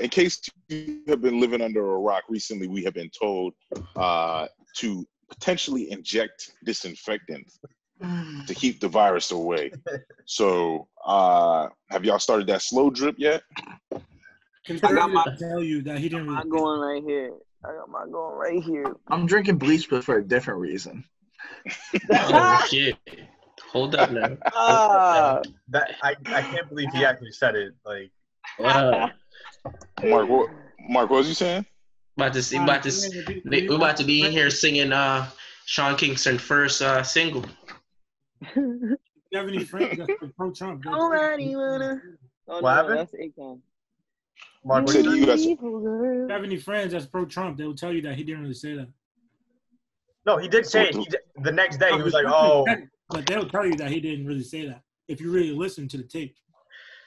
In case you have been living under a rock recently, we have been told to potentially inject disinfectant to keep the virus away. So, have y'all started that slow drip yet? I got my tell you that he didn't really. I'm going right here. I got my going right here. I'm drinking bleach, but for a different reason. Oh shit! Hold up now. That I can't believe he actually said it. Like, Mark, what was you saying? We're about to be in here singing Sean Kingston's first single. You have any friends that's pro-Trump? What happened? That's Akon. Mark, So you guys, If you have any friends that's pro-Trump, they will tell you that he didn't really say that. no, he did say it. The next day, he was like, "Oh." But they'll tell you that he didn't really say that if you really listen to the tape.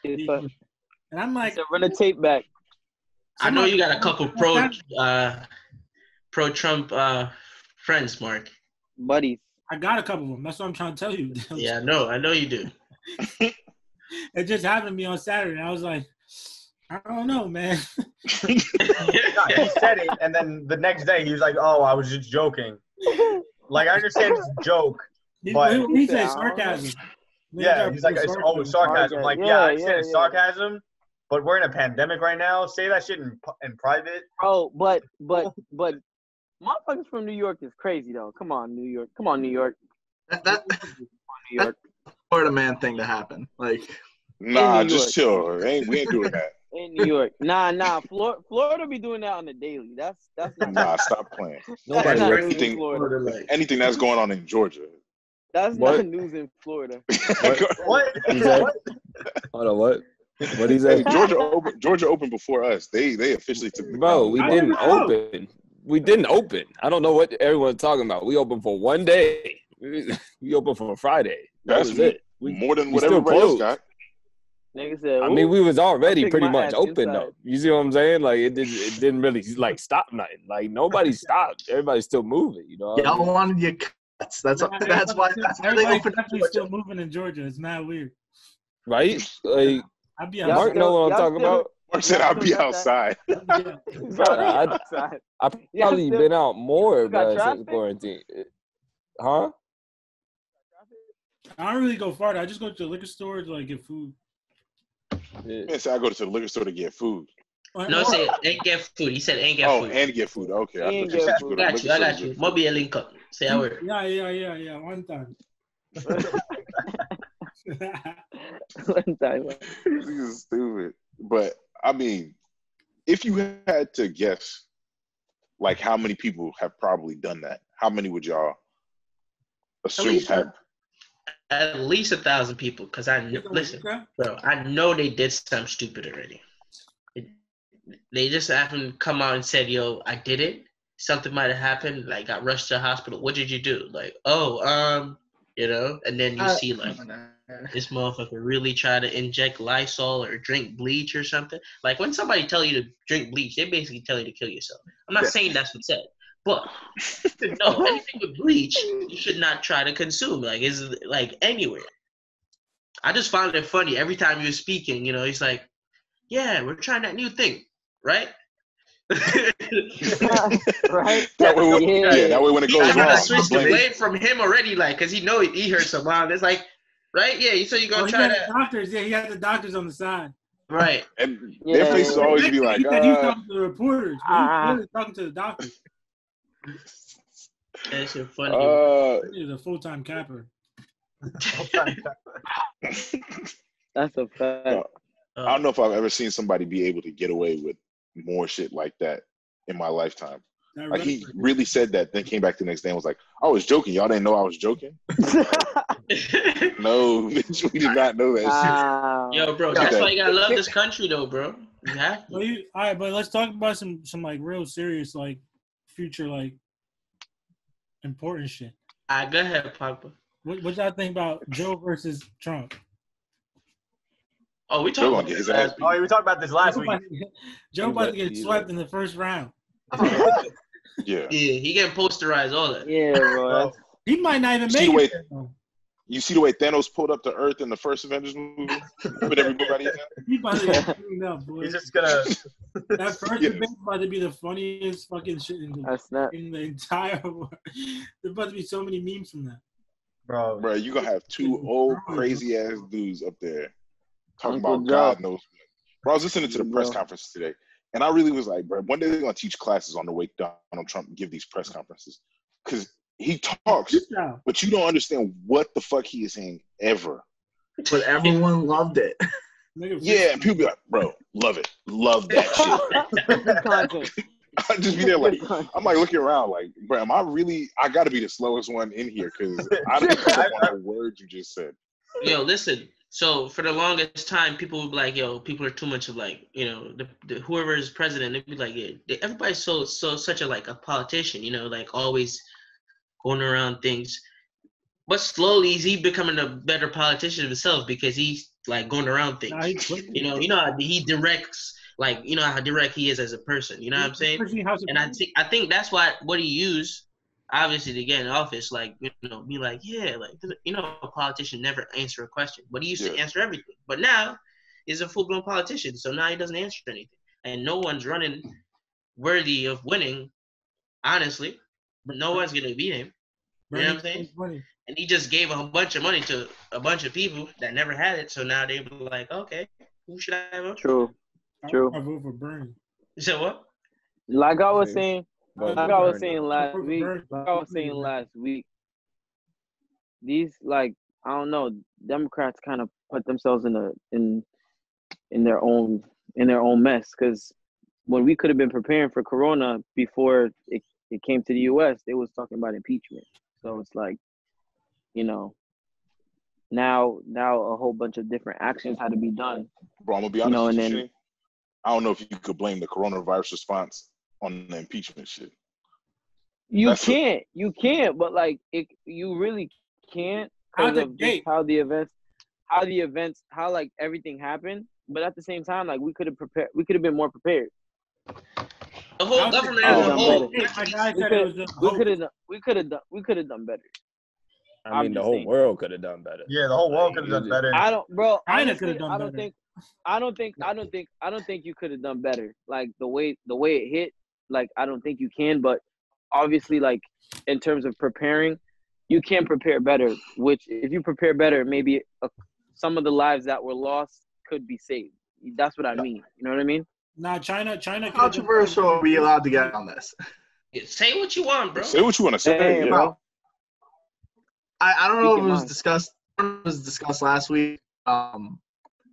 And I'm like, run the tape back. I know you got a couple pro-Trump friends, Mark. Buddies. I got a couple of them. That's what I'm trying to tell you. Yeah, I know you do. It just happened to me on Saturday. I was like, I don't know, man. He said it, and then the next day, he was like, "Oh, I was just joking." Like, I understand it's a joke, but he said sarcasm. Yeah, he's like, "It's always sarcasm." Like, yeah, I understand it's sarcasm, but we're in a pandemic right now. Say that shit in private. Oh, but motherfuckers from New York is crazy though. Come on, New York. Come on, New York. That's a Florida man thing to happen. Like, nah, just chill. We ain't doing that. In New York, nah. Florida be doing that on the daily. That's not. Nah, stop playing. Nobody anything that's going on in Georgia. That's not news in Florida. What? Hold on, what? What he say? Georgia opened before us. They officially took. Bro, we didn't open. We didn't open. I don't know what everyone's talking about. We opened for one day. We opened for Friday. That's it. More than what everybody else got. Nigga said, I mean, we was already pretty much open though. You see what I'm saying? Like it didn't really like stop nothing. Like nobody stopped. Everybody's still moving. You know. Y'all wanted your cuts. That's why they opened up. Still moving in Georgia. It's not weird. Right? Like I'd be Mark know what I'm talking about. Mark said I'll be outside. I probably been out more since quarantine. Huh? I don't really go far. I just go to the liquor store to like get food. Yeah, so I go to the liquor store to get food. No, say ain't get food. He said ain't get food. Oh, and get food. Okay, I got you. Mobi a link up. Say a word. Yeah. One time. One time. This is stupid. But I mean, if you had to guess, like how many people have probably done that, how many would y'all assume have? At least 1,000 people, because listen, bro. I know they did something stupid already. They just happened to come out and said, "Yo, I did it. Something might have happened. Like, got rushed to the hospital. What did you do?" Like, you know. And then you see like this motherfucker really try to inject Lysol or drink bleach or something. Like when somebody tell you to drink bleach, they basically tell you to kill yourself. I'm not saying that's what's said. But no, anything with bleach, you should not try to consume. Like it's like anywhere. I just found it funny every time you were speaking. You know, he's like, "Yeah, we're trying that new thing, right?" Right? That way when it goes wrong, I switched the blame from him already, like, cause he heard some wild. It's like, right? Yeah, so you gonna try that? Doctors, yeah, he had the doctors on the side. Right. And their faces always be like, he said he was talking to the reporters. He was really talking to the doctors. That shit funny. He's a full-time capper. That's a fact. I don't know if I've ever seen somebody be able to get away with more shit like that in my lifetime. Like he really said that, then came back the next day and was like, "I was joking. Y'all didn't know I was joking." No, bitch, we did not know that shit. Yo, bro, that's why you gotta love this country, though, bro. You have to. All right, but let's talk about some like real serious like future like important shit. Go ahead, Papa. What y'all think about Joe versus Trump? Oh, we talked about this last week. Oh, we talked about this last week. Joe about to get swept in the first round. Yeah, he getting posterized, all that. Yeah, bro. He might not even make it. You see the way Thanos pulled up to Earth in the first Avengers movie? Put everybody in there? He about to get cleaned up, boy. He's just gonna. That first debate about to be the funniest fucking shit in the entire world. There's about to be so many memes from that. Bro, you gonna have two old crazy ass dudes up there talking Uncle about Joe. God knows what. Bro, I was listening to the press conference today, and I really was like, bro, one day they're gonna teach classes on the way Donald Trump give these press conferences, because he talks, but you don't understand what the fuck he is saying ever. But everyone loved it. Yeah, and people be like, bro, love it, love that shit. I just be there like, I'm like looking around like, bro, am I really? I got to be the slowest one in here because I don't pick up on the words you just said. Yo, listen. So for the longest time, people would be like, "Yo, people are too much of like, you know, the whoever is president." They'd be like, "Yeah, everybody's so such a like a politician, you know, like always going around things." But slowly, he's becoming a better politician himself because he's like going around things. You know how he directs. Like, you know how direct he is as a person. You know what I'm saying? And I think that's what he used, obviously, to get in office. Like, you know, be like, yeah, like, you know, a politician never answer a question, but he used to answer everything. But now he's a full blown politician, so now he doesn't answer anything, and no one's running worthy of winning, honestly. But no one's gonna beat him. You know what I'm saying? And he just gave a bunch of money to a bunch of people that never had it, so now they're like, okay, who should I vote for? True. I vote for Bernie. You said what? Like I was saying last week, these like I don't know, Democrats kind of put themselves in their own mess, because when we could have been preparing for Corona before it came to the U.S., they was talking about impeachment. So it's like, you know, now a whole bunch of different actions had to be done. Bro, I'm gonna be honest with you. I don't know if you could blame the coronavirus response on the impeachment shit. You can't, but like you really can't because of how like everything happened. But at the same time, like we could have been more prepared. The whole government as a whole. We could have done better. I mean, the whole world could have done better. Yeah, the whole world could have done better. China could have done better. I don't think you could have done better. Like the way it hit, like I don't think you can. But obviously, like in terms of preparing, you can prepare better. Which if you prepare better, maybe some of the lives that were lost could be saved. That's what I mean. You know what I mean? Nah, China. How controversial are we allowed to get on this? Say what you want, bro. Say what you want to say, hey, bro. I don't know if it was discussed. It was discussed last week.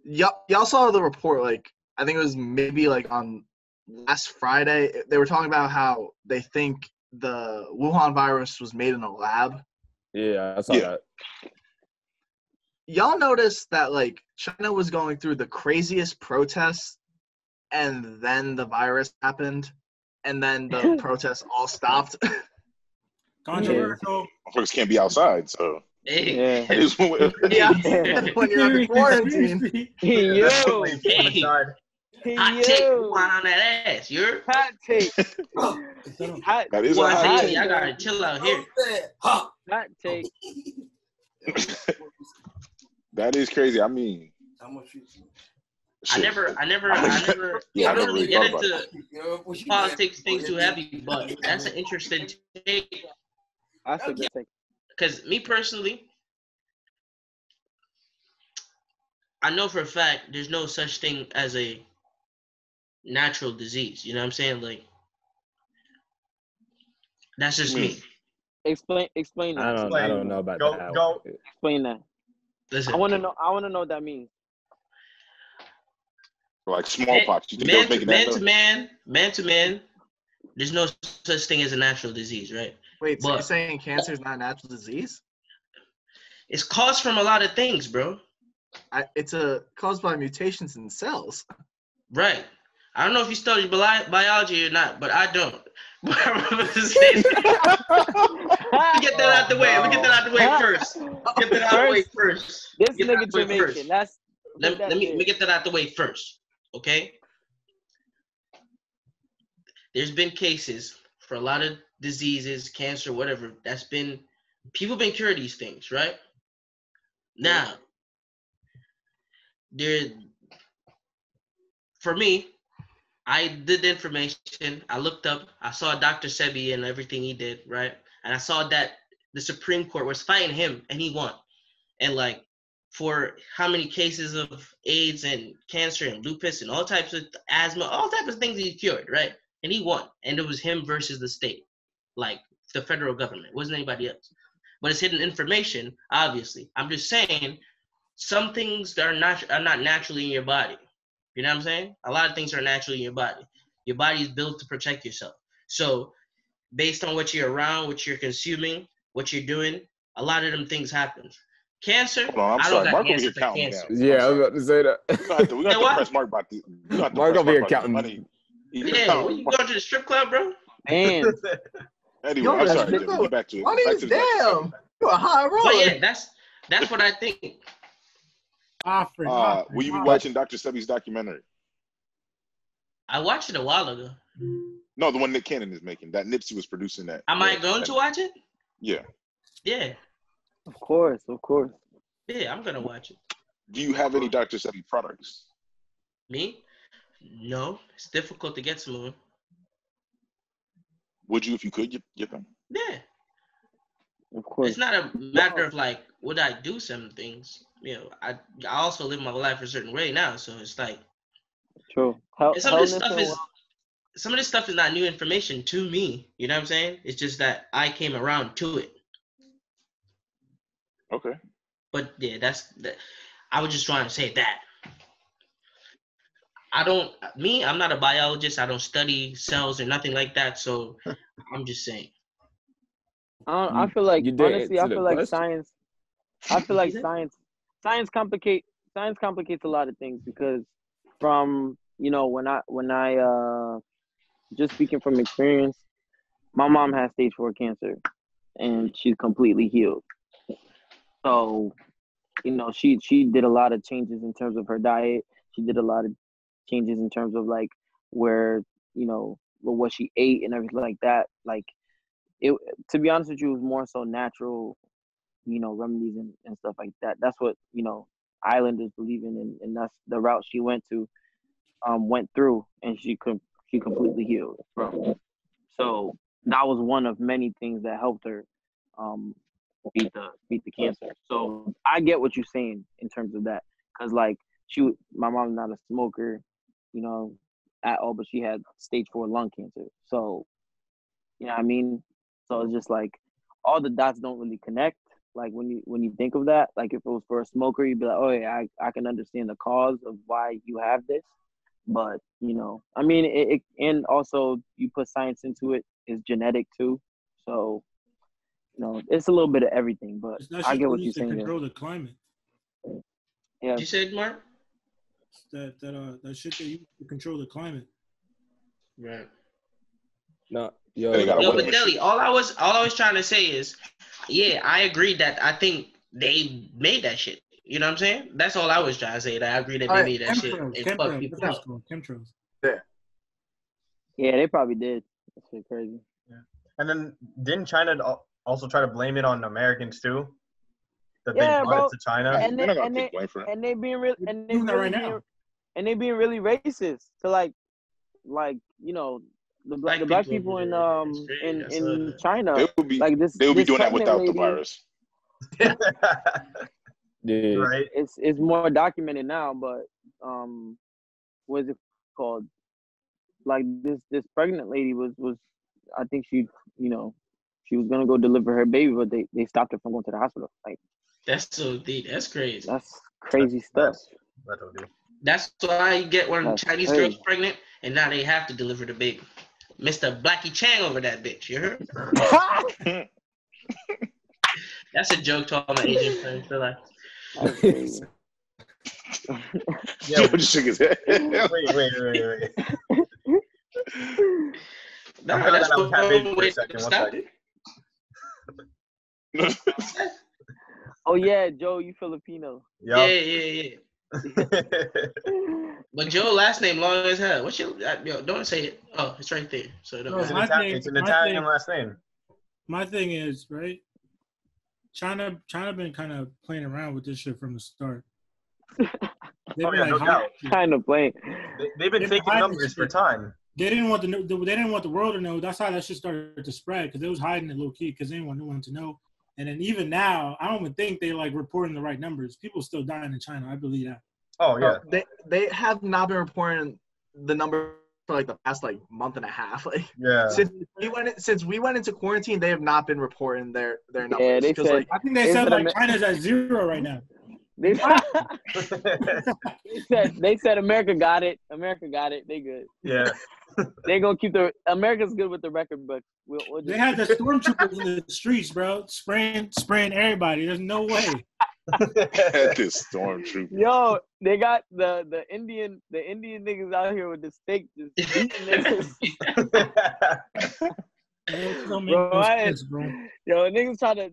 Y'all saw the report, like, I think it was maybe like on last Friday. They were talking about how they think the Wuhan virus was made in a lab. Yeah, I saw that. Y'all noticed that, like, China was going through the craziest protests, and then the virus happened, and then the protests all stopped. Controversial. Folks can't be outside, so. Hey. When you're under quarantine. Yo. Hot take on that ass. You're hot take. That is a hot take. I gotta chill out here. Hot take. That is crazy. I mean, I never really get into politics things too heavy, but that's an interesting take. That's a good take. Because me personally, I know for a fact there's no such thing as a natural disease. You know what I'm saying? Like, that's just me. Explain that. I don't know about that. Go. Explain that. Listen. I want to know what that means. Like smallpox. Man to man, there's no such thing as a natural disease, right? Wait, so you're saying cancer is not a natural disease? It's caused from a lot of things, bro. It's caused by mutations in cells. Right. I don't know if you studied biology or not, but I don't. Let me get that out the way. Let me get that out the way first. This nigga Jamaican. Let me get that out the way first. Okay? There's been cases for a lot of diseases, cancer, whatever, people been cured these things, right? Now, for me, I did the information. I looked up. I saw Dr. Sebi and everything he did, right? And I saw that the Supreme Court was fighting him, and he won. And like, for how many cases of AIDS and cancer and lupus and all types of asthma, all types of things he cured, right? And he won. And it was him versus the state, like the federal government. It wasn't anybody else. But it's hidden information, obviously. I'm just saying, some things are not naturally in your body. You know what I'm saying? A lot of things are naturally in your body. Your body is built to protect yourself. So based on what you're around, what you're consuming, what you're doing, a lot of them things happen. Cancer, I'm sorry. Mark over here counting down. Yeah, I was about to say that. We're going to press Mark about the Mark over here counting money. Yeah, when you going to the strip club, bro? Man. Anyway, I'm sorry, Jimmy. Get back to it. Money is damn. You're a high roller. But yeah, that's what I think. Will you be watching Dr. Sebi's documentary? I watched it a while ago. No, the one Nick Cannon is making. That Nipsey was producing that. Am I going to watch it? Yeah. Yeah. Of course. Yeah, I'm gonna watch it. Do you have any Dr. Sebi products? Me? No. It's difficult to get some of them. Would you if you could get them? Yeah. Of course. It's not a matter of like, would I do some things? You know, I also live my life a certain way now, so it's like. True. Some of this stuff is not new information to me. You know what I'm saying? It's just that I came around to it. Okay. But yeah, I was just trying to say that. I'm not a biologist. I don't study cells or nothing like that. So I'm just saying. I feel like, honestly, I feel like science complicates a lot of things, because from, when I just speaking from experience, my mom has stage 4 cancer and she's completely healed. So, she did a lot of changes in terms of her diet. She did a lot of changes in terms of like where, what she ate and everything like that. Like, it, to be honest with you, it was more so natural, remedies and stuff like that. That's what, Islanders believe in, and that's the route she went through, and she completely healed from. So that was one of many things that helped her beat the cancer. So I get what you're saying in terms of that, because like my mom's not a smoker, at all, but she had stage 4 lung cancer. So, you know what I mean? So it's just like all the dots don't really connect. Like when you think of that, like if it was for a smoker, you'd be like, oh yeah, I can understand the cause of why you have this. But, I mean, it and also you put science into it, it's genetic too. So, it's a little bit of everything, but I get what you're saying. Control the climate. Yeah. You said, Mark? That shit that you control the climate. Right. No. But Deli, all I was trying to say is, yeah, I agree that I think they made that shit. You know what I'm saying? That's all I was trying to say. That I agree that they made that shit and fuck people up. Chemtrails. Yeah, they probably did. That's shit crazy. Yeah. And then didn't China also try to blame it on Americans too? That they brought it to China. And they being really racist to like the black people in China. They would be doing that without the virus. Yeah. Right. It's more documented now, but what is it called? Like this pregnant lady was I think she was gonna go deliver her baby, but they stopped her from going to the hospital. Like, that's so deep. That's crazy. That's crazy stuff. That's why you get one Chinese girl's pregnant, and now they have to deliver the baby. Mr. Blackie Chang over that bitch. You heard? That's a joke to all my Asian friends. They're like, yeah, just shook his head. Wait. That's one way to stop it. Oh yeah, Joe, you Filipino. Yep. Yeah. But Joe last name long as hell. What's your don't say it. Oh, it's right there. So it's an Italian last name. My thing is, right? China been kind of playing around with this shit from the start. No doubt. Kind of playing. They've been faking numbers for time. They didn't want the world to know. That's how that shit started to spread because they was hiding it low key because they didn't want no one to know. And then even now, I don't even think they like reporting the right numbers. People still dying in China. I believe that. Oh yeah. They have not been reporting the number for like the past like month and a half. Like yeah. Since we went into quarantine, they have not been reporting their numbers. Yeah, they said, like I think they said like China's at 0 right now. They said America got it. America got it. They good. Yeah. They gonna keep America's good with the record book. We'll they had the stormtroopers in the streets, bro, spraying everybody. There's no way. This stormtrooper. Yo, they got the Indian niggas out here with the steak just beating niggas. Bro, yo, niggas try to